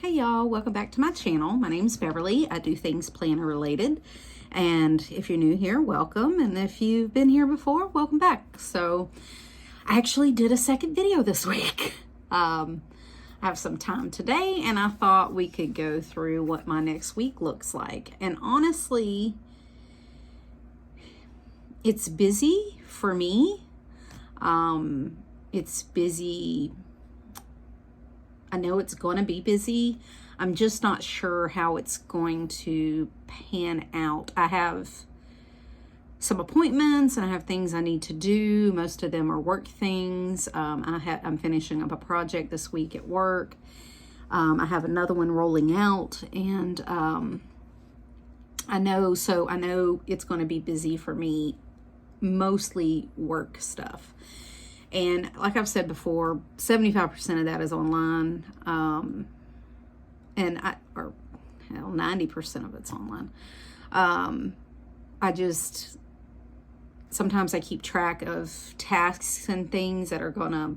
Hey y'all, welcome back to my channel. My name's Beverly. I do things planner related. And if you're new here, welcome. And if you've been here before, welcome back. So I actually did a second video this week. I have some time today and I thought we could go through what my next week looks like. And honestly, it's busy for me. It's busy. I know it's going to be busy. I'm just not sure how it's going to pan out. I have some appointments and I have things I need to do. Most of them are work things. I'm finishing up a project this week at work. I have another one rolling out, and I know it's going to be busy for me, mosly work stuff. And like I've said before, 75% of that is online, or 90% of it's online. Sometimes I keep track of tasks and things that are gonna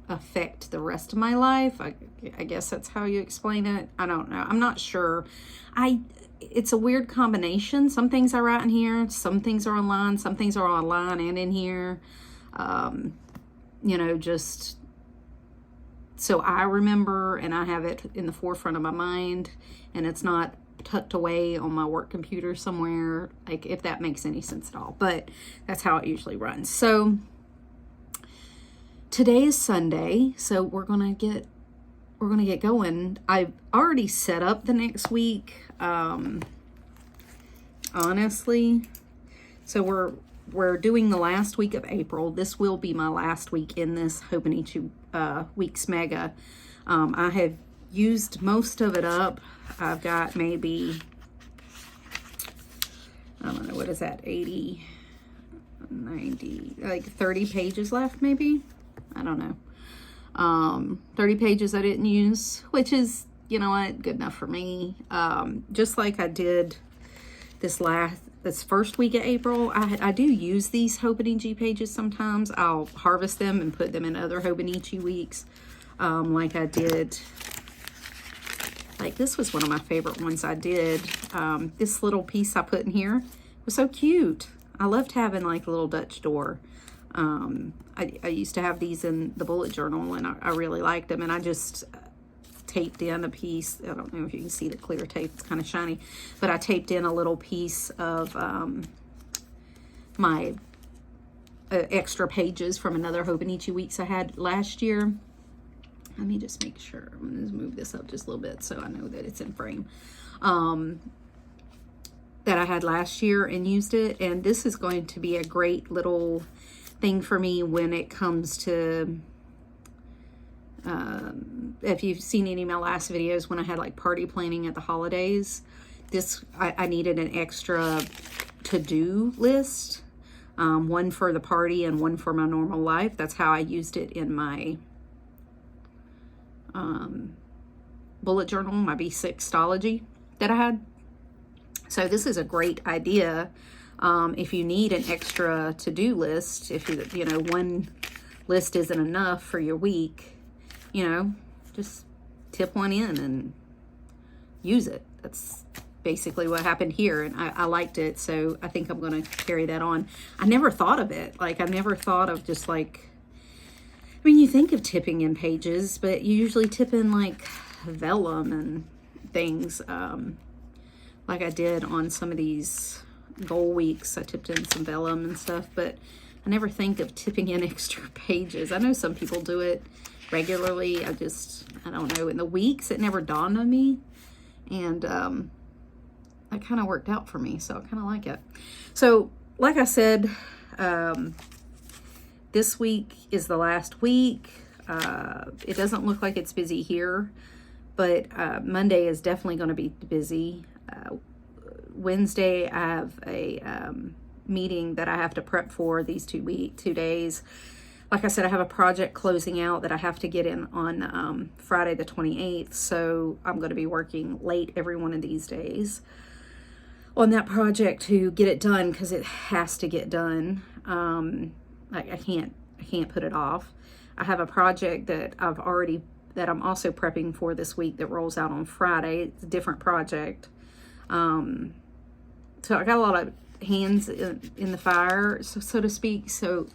affect the rest of my life. I guess that's how you explain it. I don't know. I'm not sure. It's a weird combination. Some things I write in here, some things are online, some things are online and in here. Just so I remember and I have it in the forefront of my mind and it's not tucked away on my work computer somewhere, like if that makes any sense at all, but that's how it usually runs. So today is Sunday, so we're gonna get going. I've already set up the next week, honestly. So we're doing the last week of April. This will be my last week in this Hobonichi Weeks Mega. I have used most of it up. I've got maybe, I don't know, what is that, 80, 90, like 30 pages left maybe? I don't know. 30 pages I didn't use, which is, you know what, good enough for me. Just like I did this first week of April, I do use these Hobonichi pages sometimes. I'll harvest them and put them in other Hobonichi weeks, like I did. Like this was one of my favorite ones I did. This little piece I put in here was so cute. I loved having like a little Dutch door. I used to have these in the bullet journal and I really liked them, and I just taped in a piece. I don't know if you can see the clear tape, it's kind of shiny, but I taped in a little piece of my extra pages from another Hobonichi Weeks I had last year. Let me just make sure. I'm going to move this up just a little bit so I know that it's in frame. That I had last year and used it, and this is going to be a great little thing for me when it comes to if you've seen any of my last videos when I had like party planning at the holidays, I needed an extra to-do list, one for the party and one for my normal life. That's how I used it in my bullet journal, my B6 Stalogy that I had. So this is a great idea if you need an extra to-do list. If one list isn't enough for your week, just tip one in and use it. That's basically what happened here, and I liked it, so I think I'm going to carry that on. I never thought of it. Like, I never thought of just like, I mean, you think of tipping in pages, but you usually tip in like vellum and things, like I did on some of these goal weeks. I tipped in some vellum and stuff, but I never think of tipping in extra pages. I know some people do it regularly. I don't know. In the weeks, it never dawned on me, and that kind of worked out for me, so I kind of like it. So, like I said, this week is the last week. It doesn't look like it's busy here, but Monday is definitely going to be busy. Wednesday, I have a meeting that I have to prep for these 2 days. Like I said, I have a project closing out that I have to get in on Friday the 28th, so I'm going to be working late every one of these days on that project to get it done, because it has to get done. I can't put it off. I have a project that I've already that I'm also prepping for this week that rolls out on Friday. It's a different project. So I got a lot of hands in the fire, so to speak. So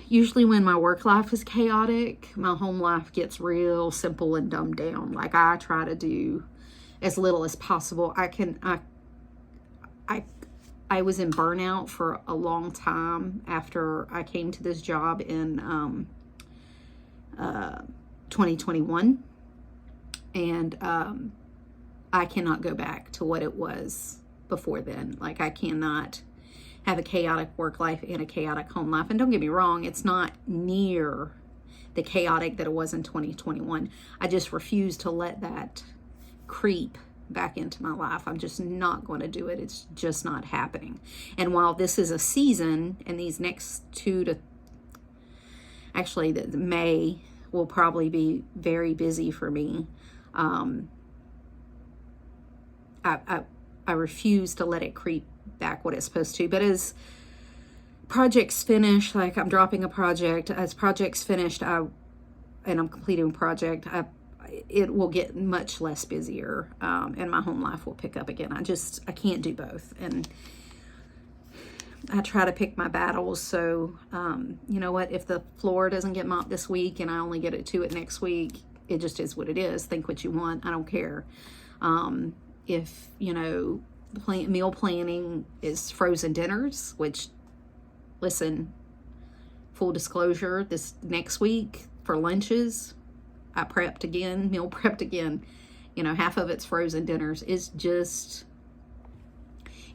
usually when my work life is chaotic, my home life gets real simple and dumbed down. Like, I try to do as little as possible. I was in burnout for a long time after I came to this job in 2021. And I cannot go back to what it was before then. Like, I cannot have a chaotic work life and a chaotic home life. And don't get me wrong, it's not near the chaotic that it was in 2021. I just refuse to let that creep back into my life. I'm just not going to do it. It's just not happening. And while this is a season, and these next actually the May will probably be very busy for me, I refuse to let it creep back what it's supposed to. But as projects finish, like I'm dropping a project, as projects finished, and I'm completing a project, it will get much less busier, and my home life will pick up again. I can't do both. And I try to pick my battles. So, you know what, if the floor doesn't get mopped this week and I only get to it next week, it just is what it is. Think what you want. I don't care. If, you know, meal planning is frozen dinners, which, listen, full disclosure, this next week for lunches, I prepped again, meal prepped again. You know, half of it's frozen dinners. It just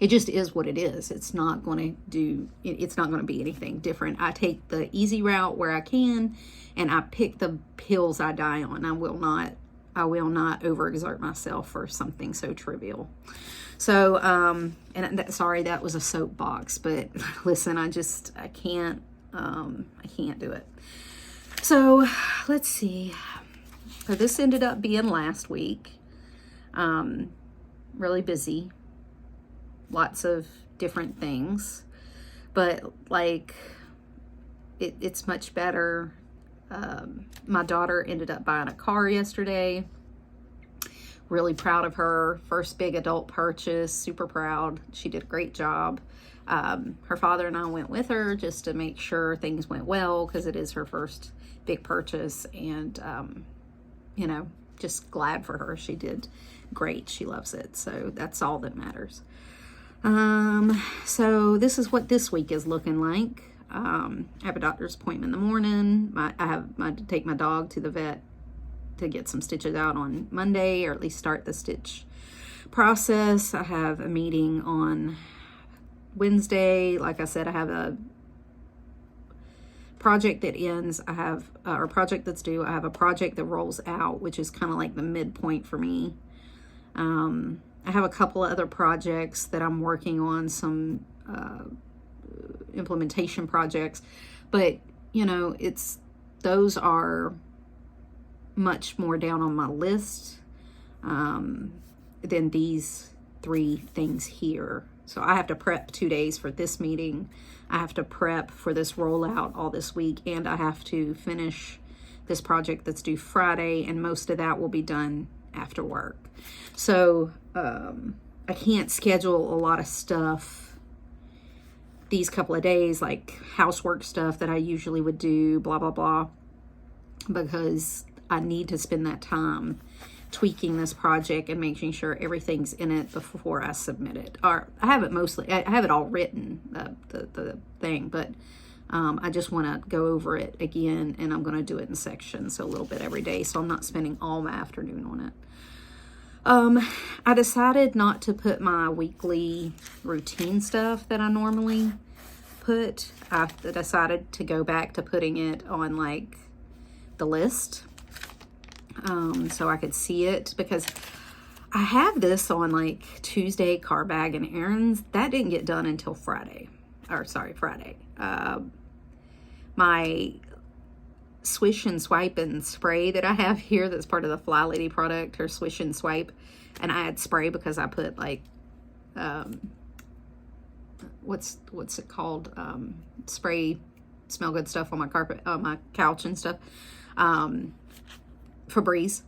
is what it is. It's not going to be anything different. I take the easy route where I can, and I pick the hills I die on. I will not overexert myself for something so trivial. So, sorry, that was a soapbox, but listen, I can't do it. So let's see. So this ended up being last week. Really busy. Lots of different things, but like it's much better. My daughter ended up buying a car yesterday. Really proud of her. First big adult purchase. Super proud. She did a great job. Her father and I went with her just to make sure things went well, because it is her first big purchase. And, you know, just glad for her. She did great. She loves it. So that's all that matters. So this is what this week is looking like. I have a doctor's appointment in the morning. I have to take my dog to the vet to get some stitches out on Monday, or at least start the stitch process. I have a meeting on Wednesday. Like I said, I have a project that ends. I have a project that's due. I have a project that rolls out, which is kind of like the midpoint for me. I have a couple of other projects that I'm working on, some implementation projects, but you know, those are much more down on my list than these 3 things here. So I have to prep 2 days for this meeting. I have to prep for this rollout all this week, and I have to finish this project that's due Friday, and most of that will be done after work. So I can't schedule a lot of stuff these couple of days, like housework stuff that I usually would do, blah, blah, blah, because I need to spend that time tweaking this project and making sure everything's in it before I submit it. Or I have it all written, the thing, but I just want to go over it again, and I'm going to do it in sections, so a little bit every day, so I'm not spending all my afternoon on it. I decided not to put my weekly routine stuff that I normally put. I decided to go back to putting it on like the list, so I could see it, because I have this on like Tuesday, car bag and errands. That didn't get done until Friday. My Swish and Swipe and spray that I have here, that's part of the Fly Lady product, her Swish and Swipe, and I had spray because I put like what's it called, spray smell good stuff on my carpet, on my couch and stuff. Febreze.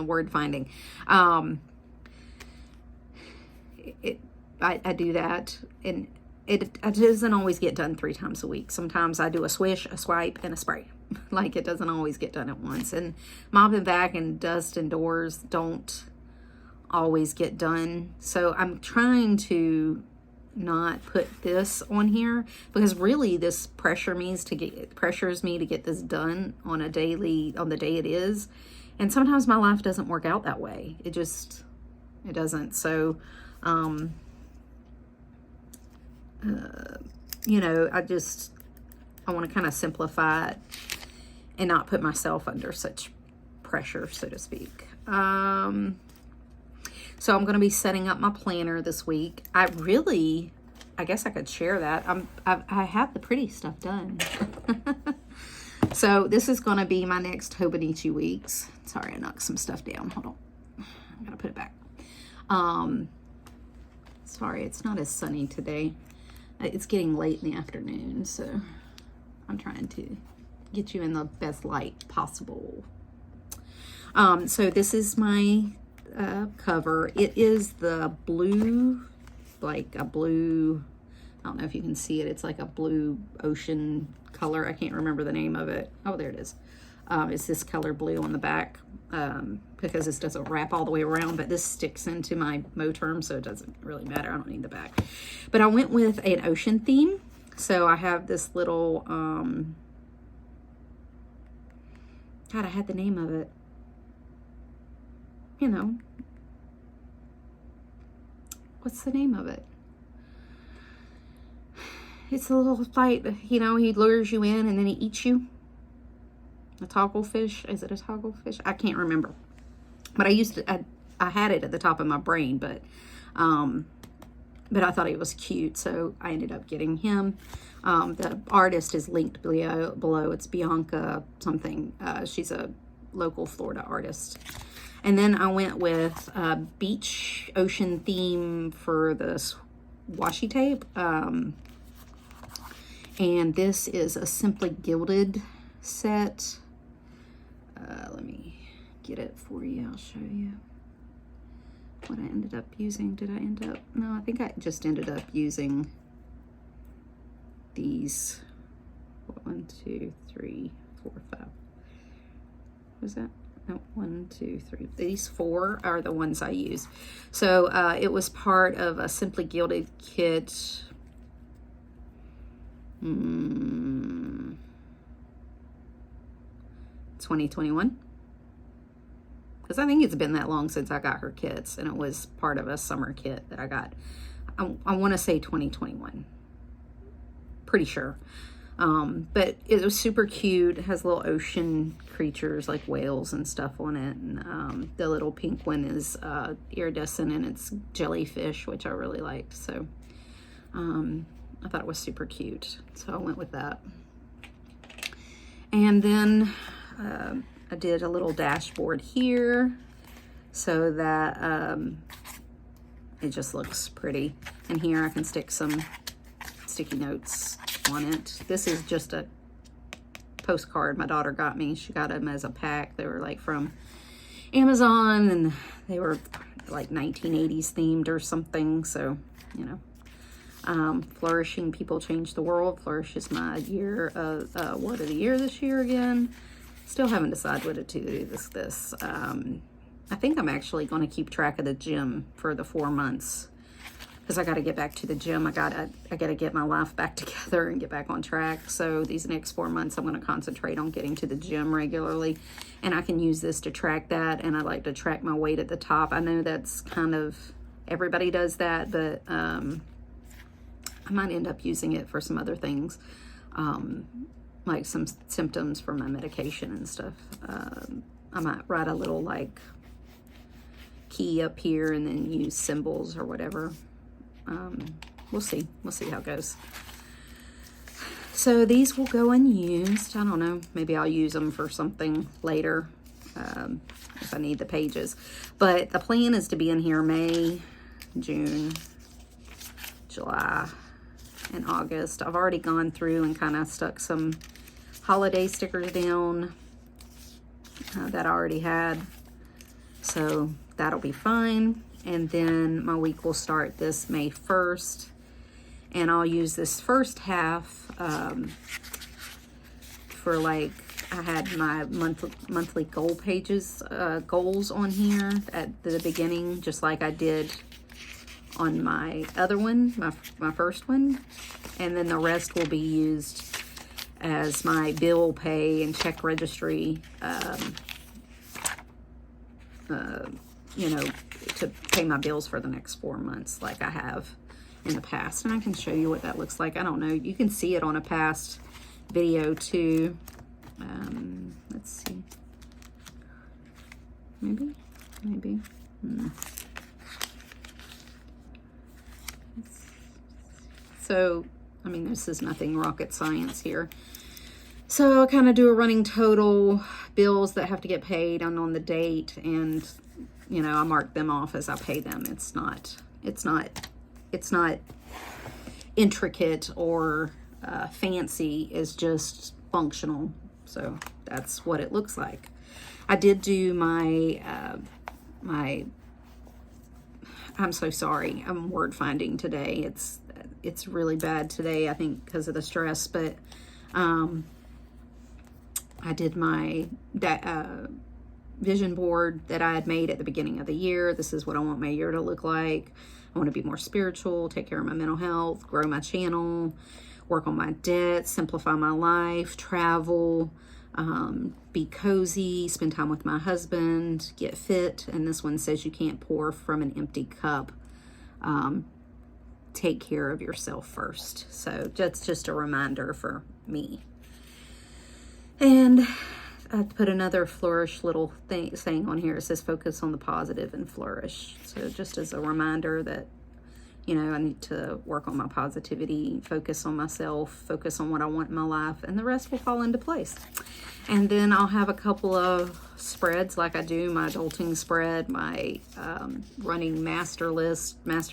Word finding. I do that, and it doesn't always get done 3 times a week. Sometimes I do a swish, a swipe, and a spray. Like, it doesn't always get done at once. And mop and vac and dust and doors don't always get done. So I'm trying to not put this on here, because really this pressures me to get this done on the day it is. And sometimes my life doesn't work out that way. It doesn't. So, you know, I want to kind of simplify it and not put myself under such pressure, so to speak. So I'm going to be setting up my planner this week. I guess I could share that. I have the pretty stuff done. So this is going to be my next Hobonichi Weeks. Sorry, I knocked some stuff down. Hold on. I'm going to put it back. Sorry, it's not as sunny today. It's getting late in the afternoon, so I'm trying to get you in the best light possible. So this is my cover. It is the blue, like a blue, I don't know if you can see it. It's like a blue ocean color. I can't remember the name of it. Oh, there it is. It's this color blue on the back, because this doesn't wrap all the way around, but this sticks into my Moterm, so it doesn't really matter. I don't need the back. But I went with an ocean theme. So I have this little, God, I had the name of it. You know, what's the name of it? It's a little fight, you know, he lures you in and then he eats you. A toggle fish. Is it a toggle fish? I can't remember. But I had it at the top of my brain, but I thought he was cute, so I ended up getting him. The artist is linked below. It's Bianca something. She's a local Florida artist. And then I went with beach ocean theme for this washi tape. And this is a Simply Gilded set. Let me get it for you. I'll show you what I ended up using. No, I think I just ended up using these 1, 2, 3, 4, 5. What was that? No, 1, 2, 3. These 4 are the ones I use. So it was part of a Simply Gilded kit. 2021, because I think it's been that long since I got her kits, and it was part of a summer kit that I got. I want to say 2021, pretty sure. But it was super cute. It has little ocean creatures like whales and stuff on it, and the little pink one is iridescent, and it's jellyfish, which I really liked. So I thought it was super cute, so I went with that. And then I did a little dashboard here so that it just looks pretty. And here I can stick some sticky notes on it. This is just a postcard my daughter got me. She got them as a pack. They were like from Amazon, and they were like 1980s themed or something. So, you know. Flourishing People Change the World. Flourish is my year of word of the year this year again. Still haven't decided what to do this. I think I'm actually going to keep track of the gym for the 4 months, because I got to get back to the gym. I got to get my life back together and get back on track. So these next 4 months, I'm going to concentrate on getting to the gym regularly, and I can use this to track that. And I like to track my weight at the top. I know that's kind of, everybody does that, but I might end up using it for some other things, like some symptoms for my medication and stuff. I might write a little like key up here and then use symbols or whatever. We'll see how it goes. So these will go unused. I don't know, maybe I'll use them for something later if I need the pages. But the plan is to be in here May, June, July, and August. I've already gone through and kind of stuck some holiday stickers down. that I already had. So that'll be fine. And then my week will start this May 1st. And I'll use this first half for like, I had my monthly goal pages, goals on here at the beginning, just like I did on my other one, my first one. And then the rest will be used as my bill pay and check registry, you know, to pay my bills for the next 4 months like I have in the past. And I can show you what that looks like. I don't know. You can see it on a past video too. Let's see. Maybe. So, I mean, this is nothing rocket science here. So I'll kind of do a running total, bills that have to get paid on the date, and you know, I mark them off as I pay them. It's not intricate or fancy. It's just functional. So that's what it looks like. I did do my I'm so sorry. I'm word finding today. It's really bad today, I think, because of the stress, but I did my vision board that I had made at the beginning of the year. This is what I want my year to look like. I want to be more spiritual, take care of my mental health, grow my channel, work on my debt, simplify my life, travel, be cozy, spend time with my husband, get fit. And this one says you can't pour from an empty cup. Take care of yourself first. So that's just a reminder for me. And I put another flourish little saying on here. It says focus on the positive and flourish. So just as a reminder that, you know, I need to work on my positivity, focus on myself, focus on what I want in my life, and the rest will fall into place. And then I'll have a couple of spreads like I do, my adulting spread, my running master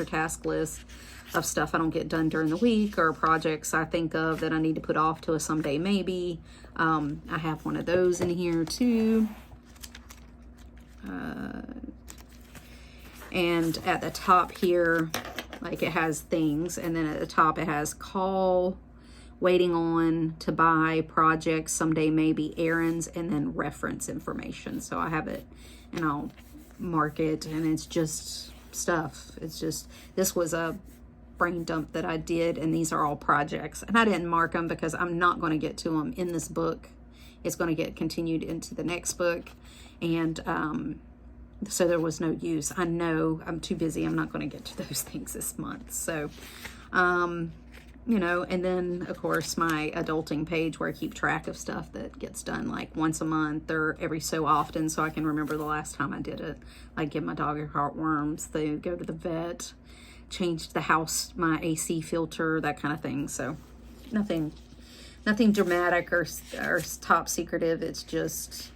task list of stuff I don't get done during the week, or projects I think of that I need to put off to a someday maybe. I have one of those in here too. And at the top here, like, it has things, and then at the top it has call, waiting on, to buy, projects, someday maybe, errands, and then reference information. So I have it and I'll mark it, and it's just stuff. It's just, this was a brain dump that I did, and these are all projects, and I didn't mark them because I'm not going to get to them in this book. It's going to get continued into the next book, and so there was no use. I know I'm too busy. I'm not going to get to those things this month. So you know, and then of course my adulting page where I keep track of stuff that gets done like once a month or every so often, so I can remember the last time I did it. Like give my dog heartworms, they go to the vet, change the house, my AC filter, that kind of thing. So nothing dramatic or top secretive. It's just,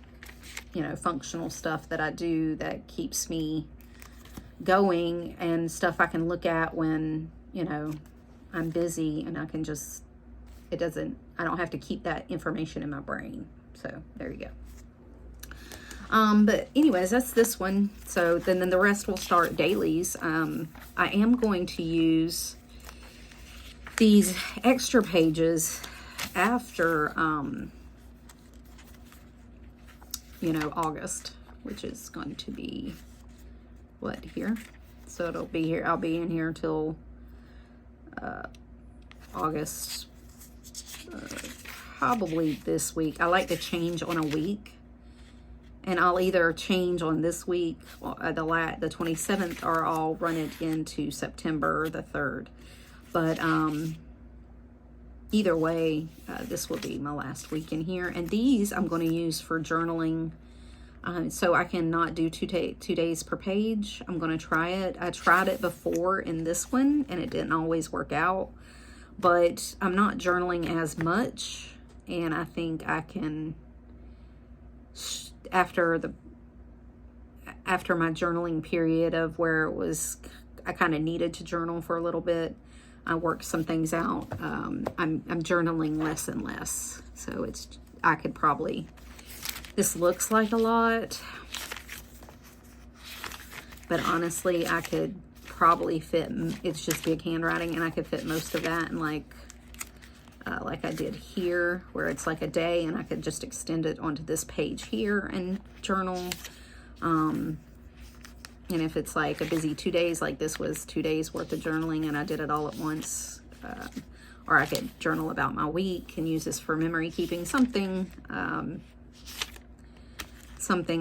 you know, functional stuff that I do that keeps me going, and stuff I can look at when, you know, I'm busy, and I can just, I don't have to keep that information in my brain. So there you go. But anyways, that's this one. So then the rest will start dailies. I am going to use these extra pages after, you know, August, which is going to be what, here? So it'll be here. I'll be in here until August, probably this week. I like to change on a week, and I'll either change on this week, the 27th, or I'll run it into September the 3rd. But either way, this will be my last week in here, and these I'm going to use for journaling. So I cannot do 2 days per page. I'm going to try it. I tried it before in this one, and it didn't always work out. But I'm not journaling as much, and I think I can, after my journaling period of where it was, I kind of needed to journal for a little bit. I worked some things out. I'm journaling less and less. So I could probably This looks like a lot, but honestly, I could probably fit, it's just big handwriting, and I could fit most of that in like I did here, where it's like a day, and I could just extend it onto this page here and journal. And if it's like a busy 2 days, like this was 2 days worth of journaling and I did it all at once, or I could journal about my week and use this for memory keeping, something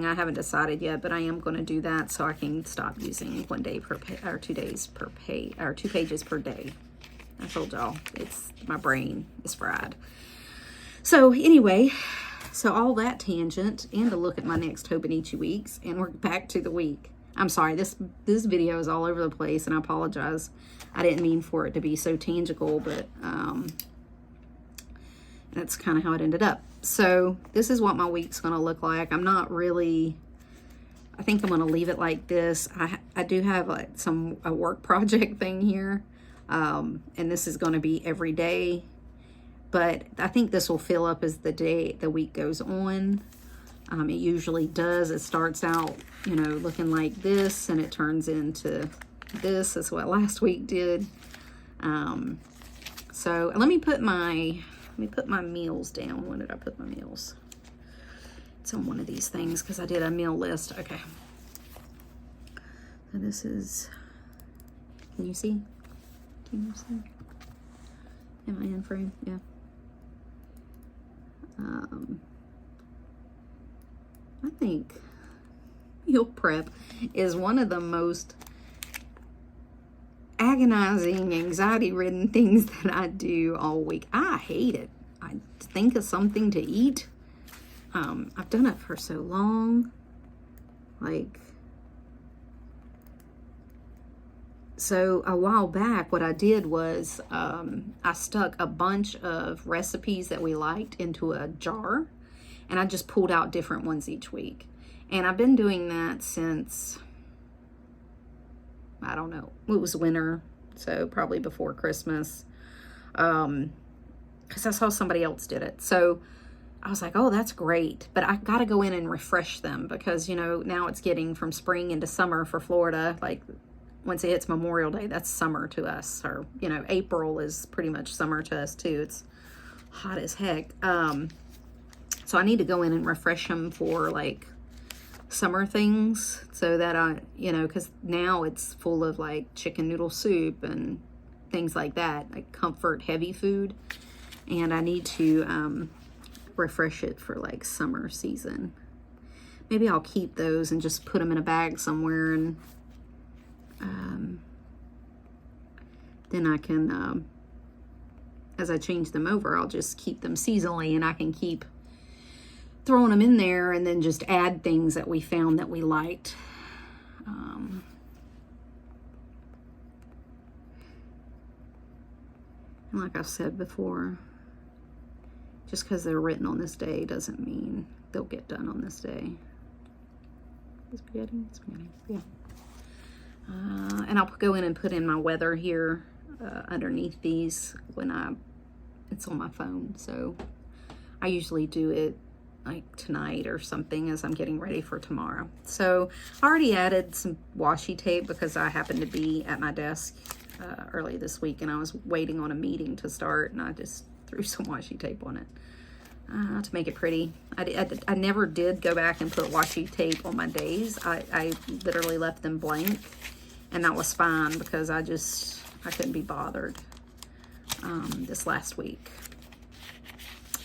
I haven't decided yet, but I am going to do that so I can stop using 1 day per or 2 days per page, or 2 pages per day. I told y'all, it's, my brain is fried. So anyway, so all that tangent, and to look at my next Hobonichi Weeks, and we're back to the week. I'm sorry, this video is all over the place, and I apologize. I didn't mean for it to be so tangible, but that's kind of how it ended up. So this is what my week's going to look like. I'm not really, I think I'm going to leave it like this. I do have like a work project thing here, and this is going to be every day, but I think this will fill up as the week goes on. It usually does. It starts out, you know, looking like this, and it turns into this. That's what last week did. So let me put my meals down. When did I put my meals? It's on one of these things because I did a meal list. Okay. So this is, can you see? Can you see? Am I in frame? Yeah. I think meal prep is one of the most agonizing, anxiety-ridden things that I do all week. I hate it. I think of something to eat. I've done it for so long. Like, so a while back, what I did was I stuck a bunch of recipes that we liked into a jar, and I just pulled out different ones each week. And I've been doing that since, I don't know, it was winter, so probably before Christmas, because I saw somebody else did it. So I was like, oh, that's great, but I got to go in and refresh them because, you know, now it's getting from spring into summer for Florida. Like, once it hits Memorial Day, that's summer to us, or, you know, April is pretty much summer to us too. It's hot as heck. So I need to go in and refresh them for like summer things so that I, you know, because now it's full of like chicken noodle soup and things like that, like comfort heavy food. And I need to refresh it for like summer season. Maybe I'll keep those and just put them in a bag somewhere, and then I can, as I change them over, I'll just keep them seasonally, and I can keep throwing them in there and then just add things that we found that we liked. And like I've said before, just because they're written on this day doesn't mean they'll get done on this day. Spaghetti, yeah. And I'll go in and put in my weather here underneath these when it's on my phone. So I usually do it like tonight or something as I'm getting ready for tomorrow. So I already added some washi tape because I happened to be at my desk early this week and I was waiting on a meeting to start, and I just threw some washi tape on it to make it pretty. I never did go back and put washi tape on my days. I literally left them blank, and that was fine because I couldn't be bothered this last week,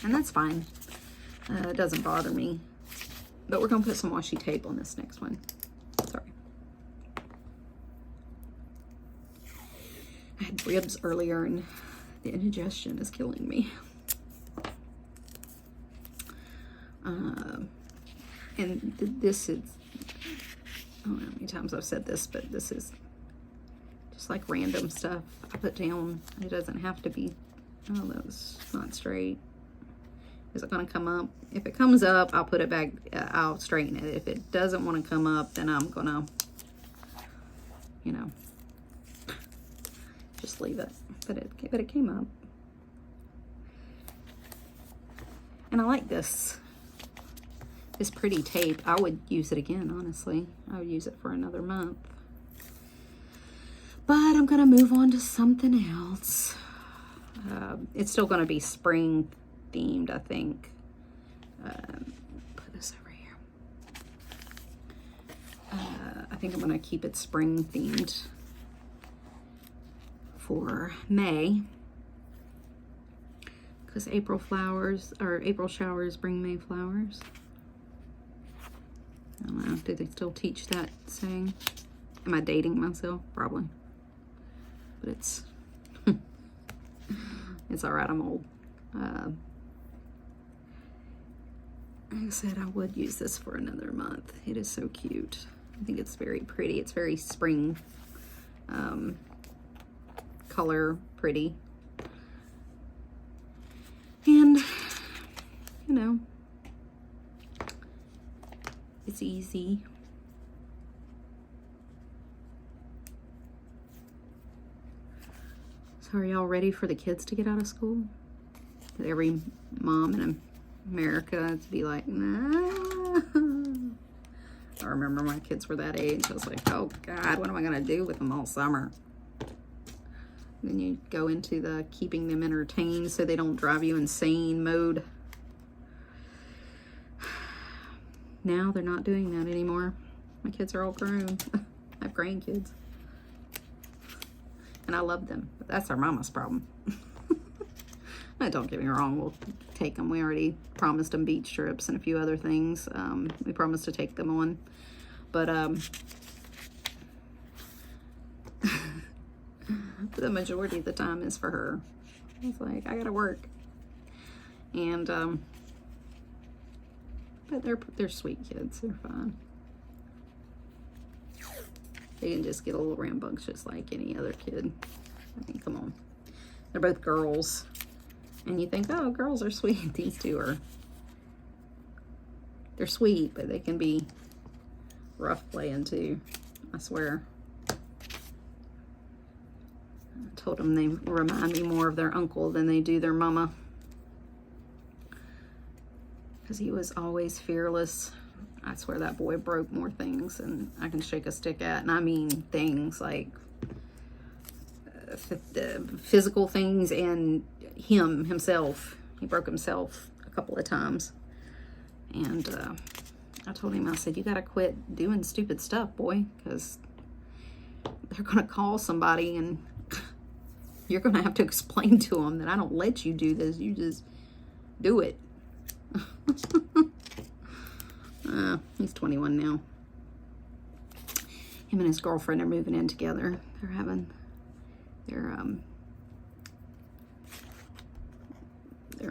and that's fine. It doesn't bother me, but we're gonna put some washi tape on this next one. Sorry, I had ribs earlier and the indigestion is killing me. And this is, I don't know how many times I've said this, but this is just like random stuff I put down. It doesn't have to be, oh, that was not straight. Is it going to come up? If it comes up, I'll put it back, I'll straighten it. If it doesn't want to come up, then I'm going to, you know, just leave it. But it came up. And I like this This pretty tape, I would use it again, honestly. I would use it for another month. But I'm going to move on to something else. It's still going to be spring themed, I think. Put this over here. I think I'm going to keep it spring themed for May. Because April showers bring May flowers. I don't know. Do they still teach that saying? Am I dating myself? Probably. But it's it's all right. I'm old. Like I said, I would use this for another month. It is so cute. I think it's very pretty. It's very spring color, pretty. And, you know, it's easy. So are y'all ready for the kids to get out of school? Every mom in America to be like, nah. I remember my kids were that age. I was like, oh God, what am I going to do with them all summer? Then you go into the keeping them entertained so they don't drive you insane mode. Now they're not doing that anymore. My kids are all grown. I have grandkids. And I love them. But that's our mama's problem. Don't get me wrong. We'll take them. We already promised them beach trips and a few other things. We promised to take them on. But the majority of the time is for her. It's like, I gotta work. And but they're sweet kids. They're fine. They can just get a little rambunctious like any other kid. I mean, come on. They're both girls. And you think, oh, girls are sweet. These two are. They're sweet, but they can be rough playing too. I swear. I told them they remind me more of their uncle than they do their mama. Because he was always fearless. I swear that boy broke more things than I can shake a stick at. And I mean things like physical things and himself. He broke himself a couple of times. And I told him, I said, you got to quit doing stupid stuff, boy. Because they're going to call somebody and you're going to have to explain to them that I don't let you do this. You just do it. He's 21 now. Him and his girlfriend are moving in together. They're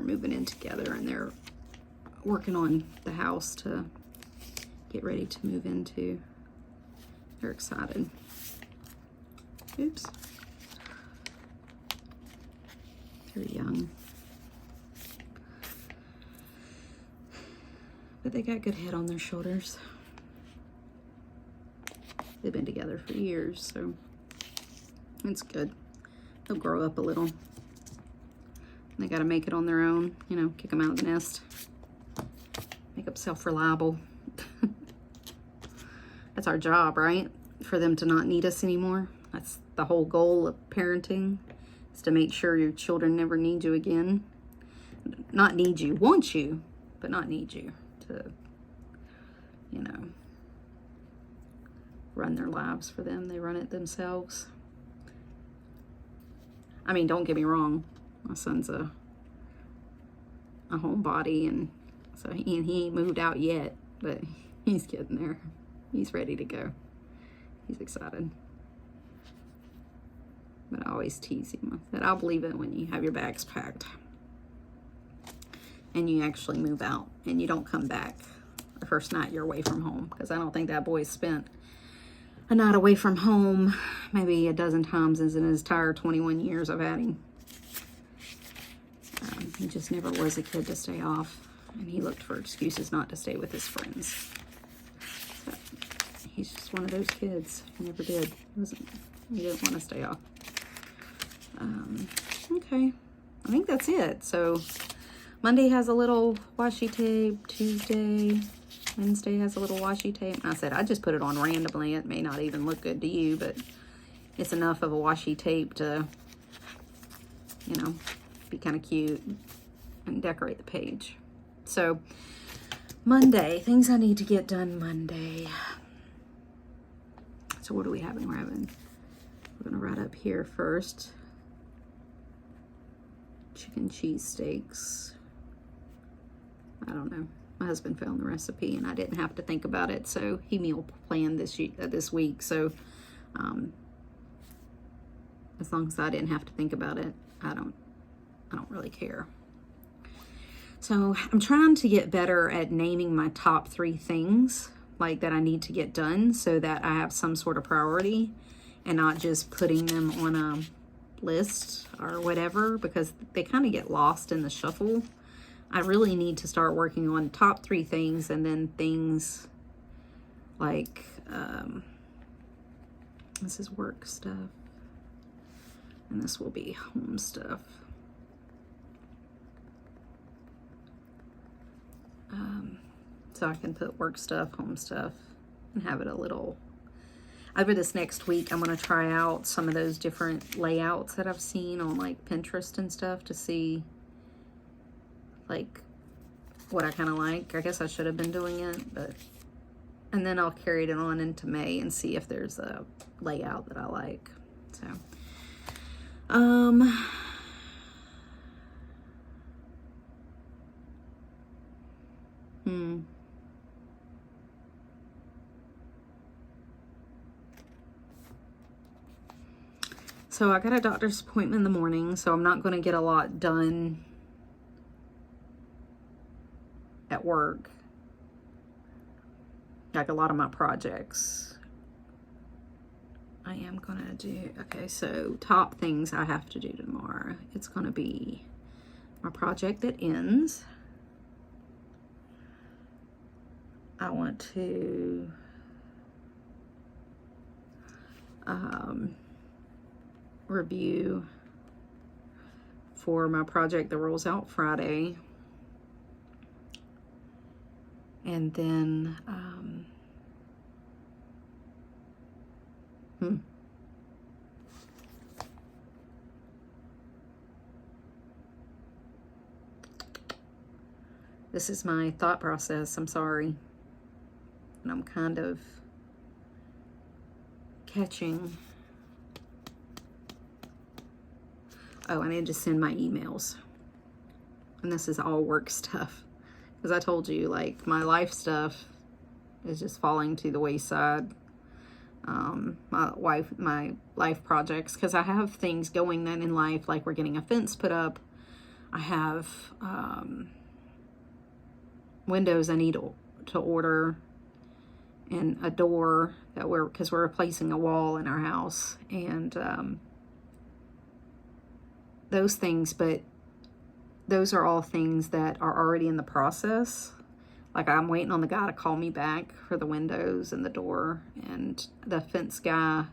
moving in together, and they're working on the house to get ready to move into. They're excited. Oops. They're young. But they got good head on their shoulders. They've been together for years, so it's good. They'll grow up a little. They got to make it on their own, you know, kick them out of the nest. Make them self-reliable. That's our job, right? For them to not need us anymore. That's the whole goal of parenting, is to make sure your children never need you again. Not need you, want you, but not need you to, you know, run their lives for them. They run it themselves. I mean, don't get me wrong. My son's a homebody, and so he ain't moved out yet, but he's getting there. He's ready to go. He's excited. But I always tease him that I'll believe it when you have your bags packed and you actually move out and you don't come back the first night you're away from home, because I don't think that boy spent a night away from home maybe a dozen times in his entire 21 years I've had him. He just never was a kid to stay off, and he looked for excuses not to stay with his friends. So, he's just one of those kids. He never did. He didn't want to stay off. Okay, I think that's it. So Monday has a little washi tape. Tuesday Wednesday has a little washi tape. And I said, I just put it on randomly. It may not even look good to you, but it's enough of a washi tape to, you know, be kind of cute and decorate the page. So Monday, things I need to get done Monday. So what are we having? We're gonna write up here first. Chicken cheese steaks. I don't know. My husband found the recipe and I didn't have to think about it, so he meal planned this week. So as long as I didn't have to think about it, I don't really care. So I'm trying to get better at naming my top 3 things like that I need to get done, so that I have some sort of priority and not just putting them on a list or whatever, because they kind of get lost in the shuffle. I really need to start working on top 3 things, and then things like, this is work stuff, and this will be home stuff. So I can put work stuff, home stuff, and have it a little. Over this next week, I'm going to try out some of those different layouts that I've seen on like Pinterest and stuff to see like what I kind of like. I guess I should have been doing it, but, and then I'll carry it on into May and see if there's a layout that I like. So, So I got a doctor's appointment in the morning, so I'm not going to get a lot done at work. Like a lot of my projects. I am going to do, okay, so top things I have to do tomorrow. It's going to be my project that ends. I want to review for my project that rolls out Friday. And then this is my thought process. I'm sorry. And I'm kind of catching. Oh, I need to send my emails. And this is all work stuff. Because I told you, like, my life stuff is just falling to the wayside. My life projects, because I have things going then in life, like we're getting a fence put up. I have windows I need to order, and a door that because we're replacing a wall in our house, and those things. But those are all things that are already in the process. Like, I'm waiting on the guy to call me back for the windows and the door, and the fence guy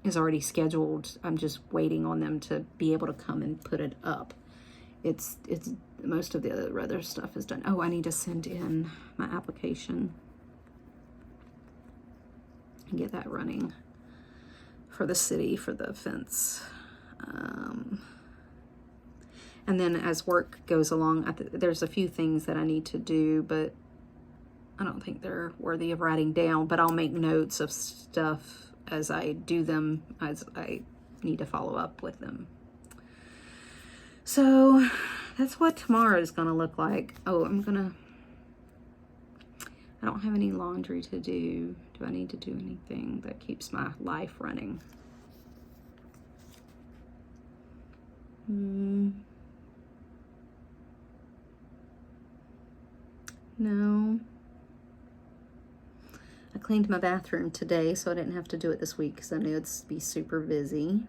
is already scheduled. I'm just waiting on them to be able to come and put it up. It's most of the other stuff is done. Oh, I need to send in my application and get that running for the city for the fence. And then as work goes along, there's a few things that I need to do, but I don't think they're worthy of writing down. But I'll make notes of stuff as I do them, as I need to follow up with them. So that's what tomorrow is going to look like. Oh, I don't have any laundry to do. Do I need to do anything that keeps my life running? No. I cleaned my bathroom today, so I didn't have to do it this week because I knew it'd be super busy.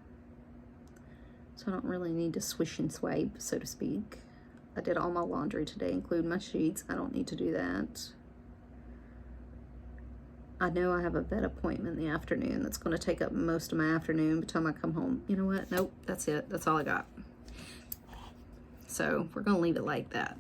So I don't really need to swish and swipe, so to speak. I did all my laundry today, including my sheets. I don't need to do that. I know I have a vet appointment in the afternoon that's going to take up most of my afternoon by the time I come home. You know what? Nope, that's it. That's all I got. So we're going to leave it like that.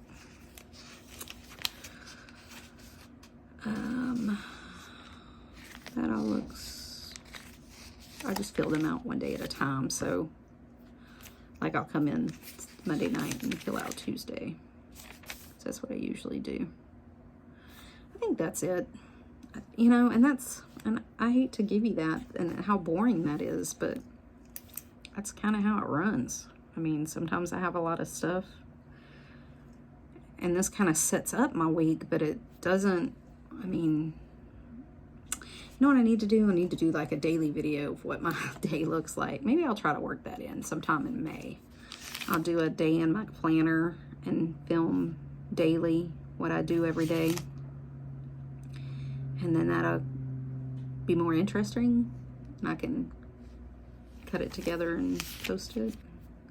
just fill them out one day at a time. So like I'll come in Monday night and fill out Tuesday. So that's what I usually do. I think that's it. You know, and I hate to give you that and how boring that is, but that's kind of how it runs. I mean, sometimes I have a lot of stuff and this kind of sets up my week, but it doesn't. I mean, you know what I need to do? I need to do like a daily video of what my day looks like. Maybe I'll try to work that in sometime in May. I'll do a day in my planner and film daily what I do every day. And then that'll be more interesting. And I can cut it together and post it.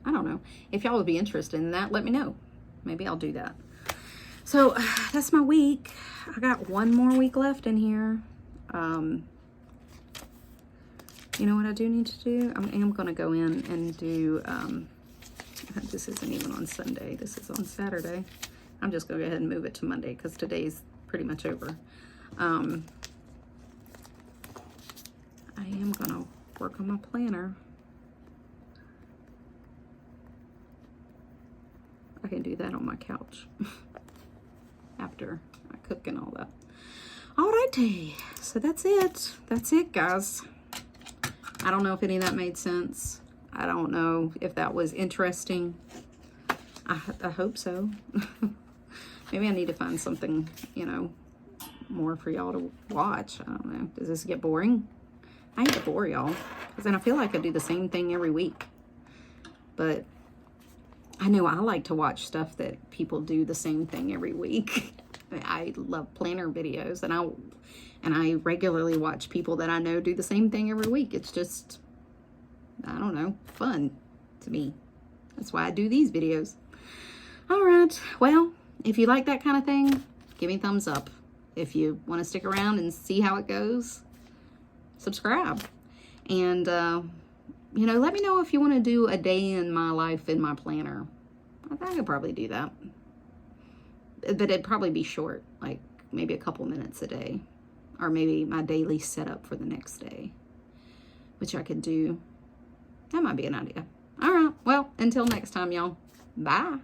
I don't know. If y'all would be interested in that, let me know. Maybe I'll do that. So that's my week. I got one more week left in here. You know what I do need to do? I am going to go in and do, this isn't even on Sunday. This is on Saturday. I'm just going to go ahead and move it to Monday because today's pretty much over. I am going to work on my planner. I can do that on my couch after I cook and all that. Alrighty, so that's it. That's it, guys. I don't know if any of that made sense. I don't know if that was interesting. I hope so. Maybe I need to find something, you know, more for y'all to watch. I don't know. Does this get boring? I hate to bore y'all because then I feel like I do the same thing every week. But I know I like to watch stuff that people do the same thing every week. I love planner videos, and I regularly watch people that I know do the same thing every week. It's just, I don't know, fun to me. That's why I do these videos. All right. Well, if you like that kind of thing, give me a thumbs up. If you want to stick around and see how it goes, subscribe. And, you know, let me know if you want to do a day in my life in my planner. I think I could probably do that. But it'd probably be short, like maybe a couple minutes a day. Or maybe my daily setup for the next day, which I could do. That might be an idea. All right. Well, until next time, y'all. Bye.